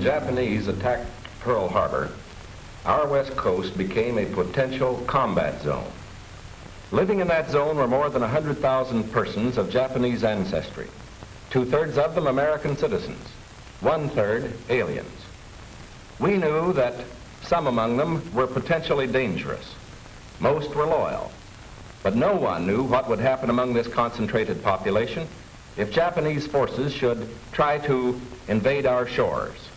Japanese attacked Pearl Harbor, our west coast became a potential combat zone. Living in that zone were more than 100,000 persons of Japanese ancestry, 2/3 of them American citizens, 1/3 aliens. We knew that some among them were potentially dangerous. Most were loyal, but no one knew what would happen among this concentrated population if Japanese forces should try to invade our shores.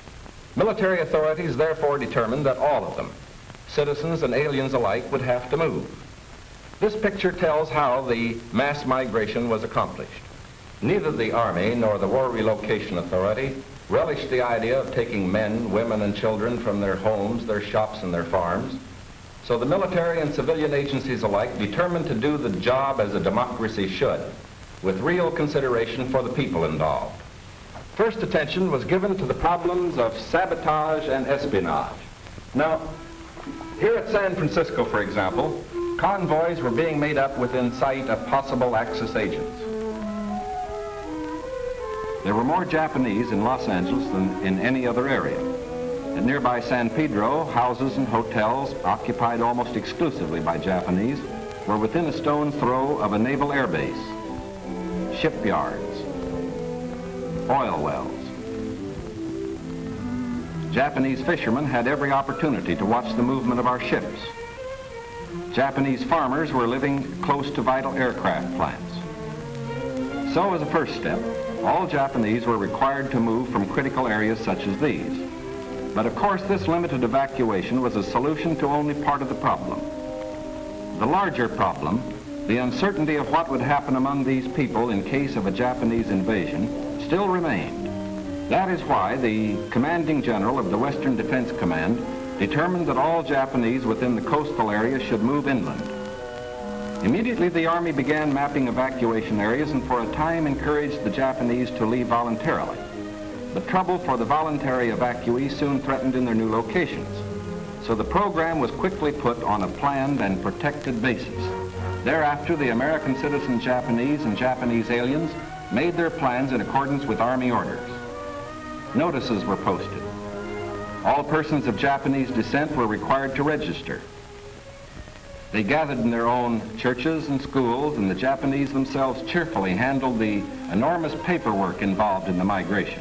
Military authorities therefore determined that all of them, citizens and aliens alike, would have to move. This picture tells how the mass migration was accomplished. Neither the Army nor the War Relocation Authority relished the idea of taking men, women, and children from their homes, their shops, and their farms. So the military and civilian agencies alike determined to do the job as a democracy should, with real consideration for the people involved. First attention was given to the problems of sabotage and espionage. Now, here at San Francisco, for example, convoys were being made up within sight of possible Axis agents. There were more Japanese in Los Angeles than in any other area. At nearby San Pedro, houses and hotels occupied almost exclusively by Japanese were within a stone's throw of a naval air base, shipyards, oil wells. Japanese fishermen had every opportunity to watch the movement of our ships. Japanese farmers were living close to vital aircraft plants. So as a first step, all Japanese were required to move from critical areas such as these. But of course, this limited evacuation was a solution to only part of the problem. The larger problem, the uncertainty of what would happen among these people in case of a Japanese invasion, still remained. That is why the commanding general of the Western Defense Command determined that all Japanese within the coastal area should move inland. Immediately, the Army began mapping evacuation areas and for a time encouraged the Japanese to leave voluntarily. But trouble for the voluntary evacuees soon threatened in their new locations. So the program was quickly put on a planned and protected basis. Thereafter, the American citizen Japanese and Japanese aliens made their plans in accordance with Army orders. Notices were posted. All persons of Japanese descent were required to register. They gathered in their own churches and schools, and the Japanese themselves cheerfully handled the enormous paperwork involved in the migration.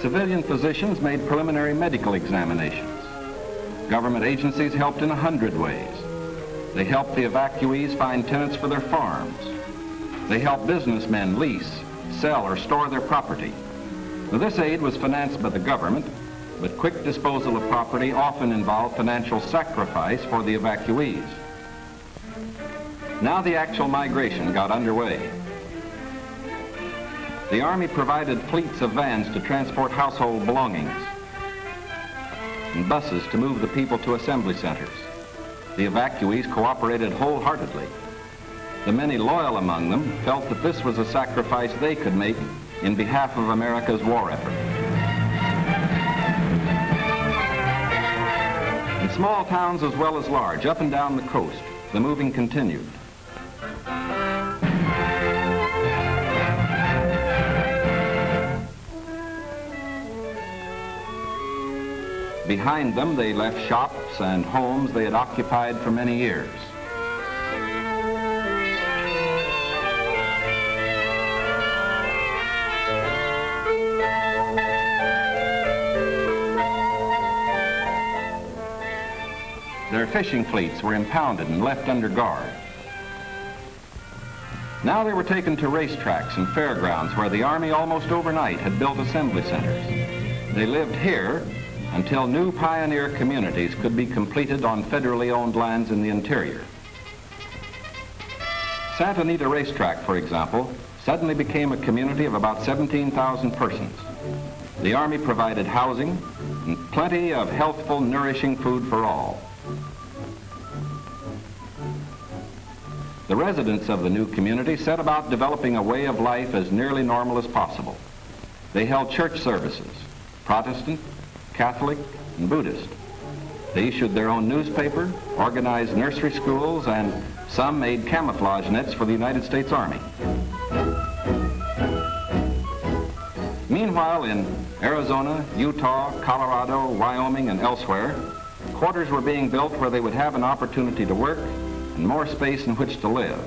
Civilian physicians made preliminary medical examinations. Government agencies helped in 100 ways. They helped the evacuees find tenants for their farms. They helped businessmen lease, sell, or store their property. Now, this aid was financed by the government, but quick disposal of property often involved financial sacrifice for the evacuees. Now the actual migration got underway. The Army provided fleets of vans to transport household belongings and buses to move the people to assembly centers. The evacuees cooperated wholeheartedly. The many loyal among them felt that this was a sacrifice they could make in behalf of America's war effort. In small towns as well as large, up and down the coast, the moving continued. Behind them, they left shops and homes they had occupied for many years. Their fishing fleets were impounded and left under guard. Now they were taken to racetracks and fairgrounds where the Army almost overnight had built assembly centers. They lived here until new pioneer communities could be completed on federally owned lands in the interior. Santa Anita Racetrack, for example, suddenly became a community of about 17,000 persons. The Army provided housing and plenty of healthful, nourishing food for all. The residents of the new community set about developing a way of life as nearly normal as possible. They held church services, Protestant, Catholic, and Buddhist. They issued their own newspaper, organized nursery schools, and some made camouflage nets for the United States Army. Meanwhile, in Arizona, Utah, Colorado, Wyoming, and elsewhere, quarters were being built where they would have an opportunity to work and more space in which to live.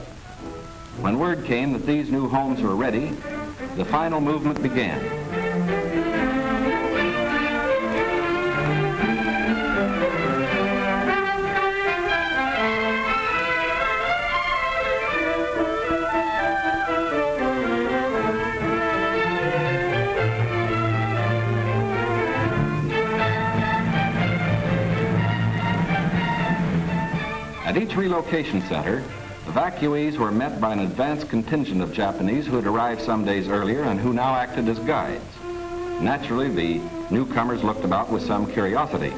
When word came that these new homes were ready, the final movement began. At each relocation center, evacuees were met by an advance contingent of Japanese who had arrived some days earlier and who now acted as guides. Naturally, the newcomers looked about with some curiosity.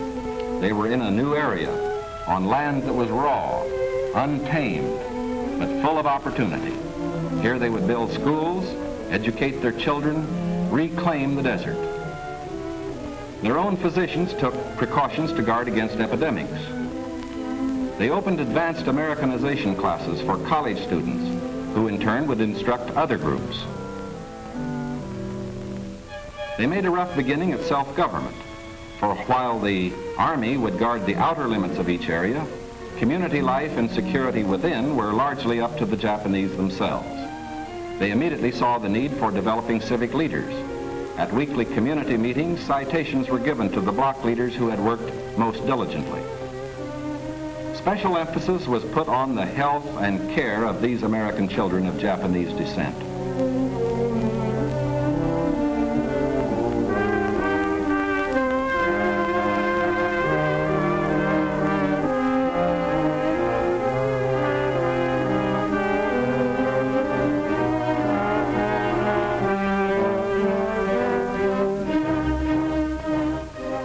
They were in a new area, on land that was raw, untamed, but full of opportunity. Here they would build schools, educate their children, reclaim the desert. Their own physicians took precautions to guard against epidemics. They opened advanced Americanization classes for college students, who in turn would instruct other groups. They made a rough beginning at self-government, for while the Army would guard the outer limits of each area, community life and security within were largely up to the Japanese themselves. They immediately saw the need for developing civic leaders. At weekly community meetings, citations were given to the block leaders who had worked most diligently. Special emphasis was put on the health and care of these American children of Japanese descent.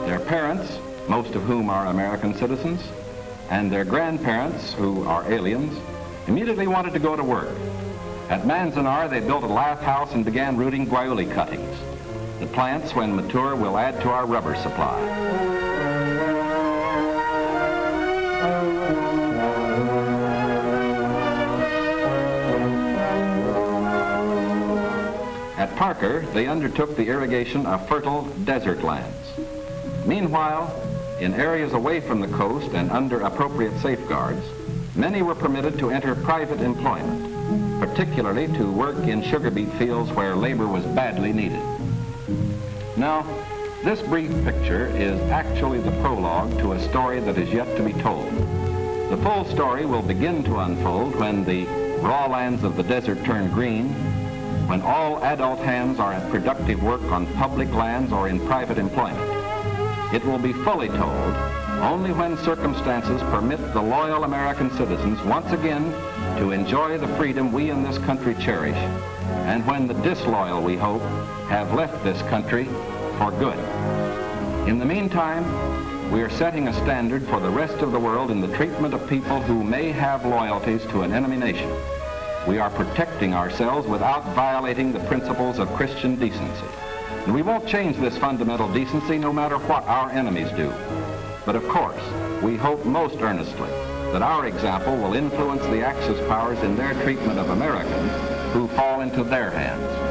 Their parents, most of whom are American citizens, and their grandparents, who are aliens, immediately wanted to go to work. At Manzanar, they built a lath house and began rooting guayuli cuttings. The plants, when mature, will add to our rubber supply. At Parker, they undertook the irrigation of fertile desert lands. Meanwhile, in areas away from the coast and under appropriate safeguards, many were permitted to enter private employment, particularly to work in sugar beet fields where labor was badly needed. Now, this brief picture is actually the prologue to a story that is yet to be told. The full story will begin to unfold when the raw lands of the desert turn green, when all adult hands are at productive work on public lands or in private employment. It will be fully told only when circumstances permit the loyal American citizens once again to enjoy the freedom we in this country cherish, and when the disloyal, we hope, have left this country for good. In the meantime, we are setting a standard for the rest of the world in the treatment of people who may have loyalties to an enemy nation. We are protecting ourselves without violating the principles of Christian decency. And we won't change this fundamental decency no matter what our enemies do. But of course, we hope most earnestly that our example will influence the Axis powers in their treatment of Americans who fall into their hands.